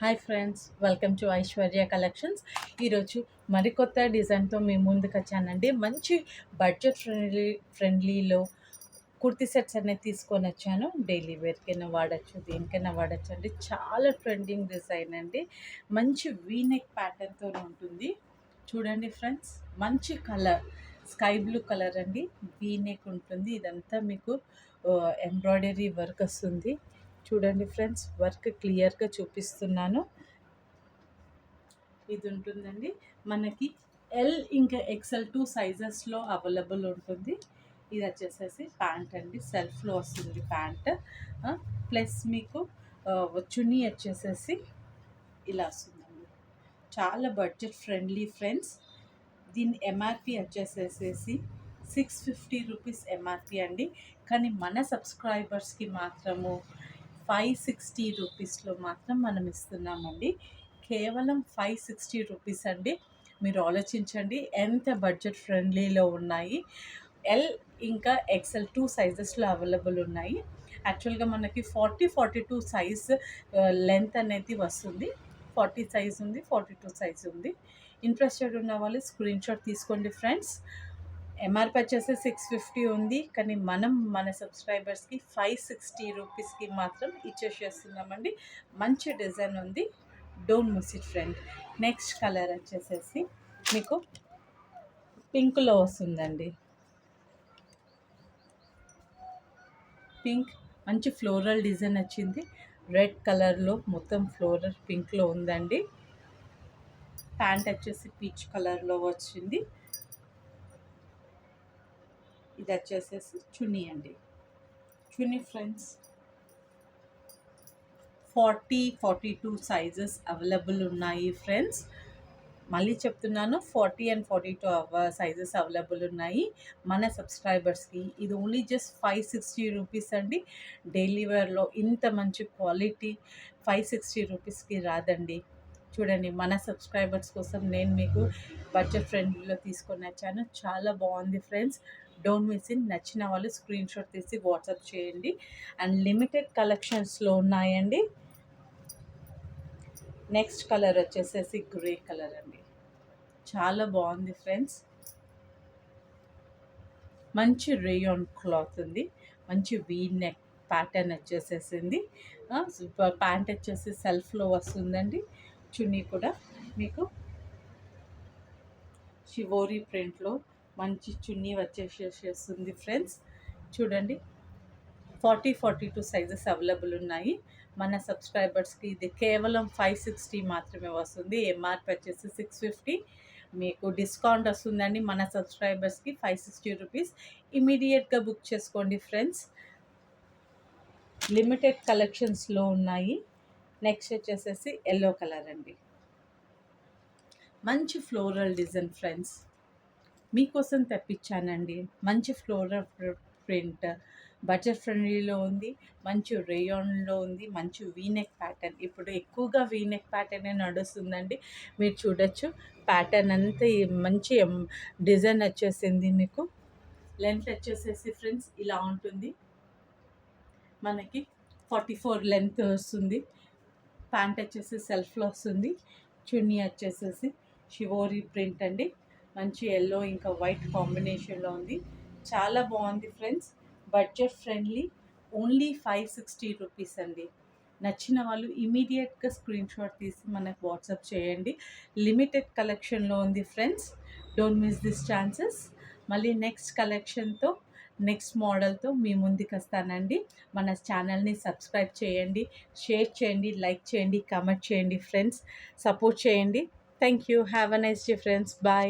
Hi friends, welcome to Aishwarya collections. ఈరోజు మరికొత్త డిజైన్తో మీ ముందుకు వచ్చానండి. మంచి బడ్జెట్ ఫ్రెండ్లీలో కుర్తీ సెట్స్ అనేది తీసుకొని వచ్చాను. డైలీ వేర్కైనా వాడచ్చు, దేనికైనా వాడచ్చు అండి. చాలా ట్రెండింగ్ డిజైన్ అండి. మంచి వీనెక్ ప్యాటర్న్తో ఉంటుంది. చూడండి ఫ్రెండ్స్, మంచి కలర్ స్కై బ్లూ కలర్ అండి. వీనెక్ ఉంటుంది. ఇదంతా మీకు ఎంబ్రాయిడరీ వర్క్ వస్తుంది. చూడండి ఫ్రెండ్స్, వర్క్ క్లియర్గా చూపిస్తున్నాను. ఇది ఉంటుందండి మనకి ఎల్ ఇంకా ఎక్సెల్ 2 సైజెస్లో అవైలబుల్ ఉంటుంది. ఇది వచ్చేసేసి ప్యాంట్ అండి, సెల్ఫ్లో వస్తుంది ప్యాంట్. ప్లస్ మీకు చున్నీ వచ్చేసేసి ఇలా వస్తుందండి. చాలా బడ్జెట్ ఫ్రెండ్లీ ఫ్రెండ్స్. దీని ఎంఆర్పి వచ్చేసేసి 650 రూపీస్ ఎంఆర్పి అండి. కానీ మన సబ్స్క్రైబర్స్కి మాత్రము 560 రూపీస్లో మాత్రం మనం ఇస్తున్నామండి. కేవలం 560 రూపీస్ అండి. మీరు ఆలోచించండి ఎంత బడ్జెట్ ఫ్రెండ్లీలో ఉన్నాయి. ఎల్ ఇంకా ఎక్సెల్ 2 సైజెస్లో అవైలబుల్ ఉన్నాయి. యాక్చువల్గా మనకి 42 సైజ్ లెంత్ అనేది వస్తుంది. 40 సైజ్ ఉంది, 42 సైజ్ ఉంది. ఇంట్రెస్టెడ్ ఉన్న వాళ్ళు స్క్రీన్ షాట్ తీసుకోండి ఫ్రెండ్స్. ఎంఆర్పి వచ్చేసి 650 ఉంది, కానీ మనం మన సబ్స్క్రైబర్స్కి 560 రూపీస్కి మాత్రం ఇచ్చేసేస్తున్నామండి. మంచి డిజైన్ ఉంది, don't miss it friend. Next colour వచ్చేసేసి మీకు పింక్లో వస్తుందండి. పింక్ మంచి ఫ్లోరల్ డిజైన్ వచ్చింది. రెడ్ కలర్లో మొత్తం ఫ్లోరల్ పింక్లో ఉందండి. ప్యాంట్ వచ్చేసి పీచ్ కలర్లో వచ్చింది. ఇది వచ్చేసేసి చున్నీ అండి. చున్నీ ఫ్రెండ్స్ 42 సైజెస్ అవైలబుల్ ఉన్నాయి ఫ్రెండ్స్. మళ్ళీ చెప్తున్నాను, 40 and 42 సైజెస్ అవైలబుల్ ఉన్నాయి మన సబ్స్క్రైబర్స్కి. ఇది ఓన్లీ జస్ట్ 560 రూపీస్ అండి. డైలీ వేర్లో ఇంత మంచి క్వాలిటీ 560 రూపీస్కి రాదండి. చూడండి, మన సబ్స్క్రైబర్స్ కోసం నేను మీకు బడ్జెట్ ఫ్రెండ్లీలో తీసుకొని వచ్చాను. చాలా బాగుంది ఫ్రెండ్స్. Don't miss in. నచ్చిన వాళ్ళు స్క్రీన్ షాట్ తీసి వాట్సాప్ చేయండి. అండ్ లిమిటెడ్ కలెక్షన్స్లో ఉన్నాయండి. నెక్స్ట్ కలర్ వచ్చేసేసి గ్రే కలర్ అండి. చాలా బాగుంది ఫ్రెండ్స్. మంచి రేయాన్ క్లాత్ ఉంది. మంచి వీ నెక్ ప్యాటర్న్ వచ్చేసేసింది. ప్యాంట్ వచ్చేసి సెల్ఫ్లో వస్తుందండి. చున్నీ కూడా మీకు షివోరీ ప్రింట్లో మంచి చున్నీ వచ్చేసేస్తుంది ఫ్రెండ్స్. చూడండి, 42 సైజెస్ అవైలబుల్ ఉన్నాయి మన సబ్స్క్రైబర్స్కి. ఇది కేవలం 560 మాత్రమే వస్తుంది. ఎంఆర్పి వచ్చేసి 650. మీకు డిస్కౌంట్ వస్తుందండి మన సబ్స్క్రైబర్స్కి 560 రూపీస్. ఇమీడియట్గా బుక్ చేసుకోండి ఫ్రెండ్స్. లిమిటెడ్ కలెక్షన్స్లో ఉన్నాయి. నెక్స్ట్ వచ్చేసేసి ఎల్లో కలర్ అండి. మంచి ఫ్లోరల్ డిజైన్ ఫ్రెండ్స్, మీకోసం తెప్పించానండి. మంచి ఫ్లోరల్ ప్రింట్, బడ్జెట్ ఫ్రెండ్లీలో ఉంది. మంచి రేయాన్లో ఉంది. మంచి వీనెక్ ప్యాటర్న్. ఇప్పుడు ఎక్కువగా వీనెక్ ప్యాటర్నే నడుస్తుందండి. మీరు చూడొచ్చు, ప్యాటర్న్ అంతా మంచి డిజైన్ వచ్చేసింది. మీకు లెంత్ వచ్చేసేసి ఫ్రెండ్స్ ఇలా ఉంటుంది. మనకి 44 లెంత్ వస్తుంది. ప్యాంట్ వచ్చేసి సెల్ఫ్లో వస్తుంది. చున్నీ వచ్చేసేసి షివోరీ ప్రింట్ అండి. మంచి ఎల్లో ఇంకా వైట్ కాంబినేషన్లో ఉంది. చాలా బాగుంది friends. Budget friendly, only 560 rupees అండి. నచ్చిన వాళ్ళు ఇమీడియట్గా స్క్రీన్ షాట్ తీసి మనకు వాట్సాప్ చేయండి. లిమిటెడ్ కలెక్షన్లో ఉంది friends. Don't miss this chances. మళ్ళీ నెక్స్ట్ కలెక్షన్తో, నెక్స్ట్ మోడల్తో మీ ముందుకు వస్తానండి. మన ఛానల్ని సబ్స్క్రైబ్ చేయండి, షేర్ చేయండి, లైక్ చేయండి, కామెంట్ చేయండి ఫ్రెండ్స్. సపోర్ట్ చేయండి. Thank you. Have a nice day friends. Bye.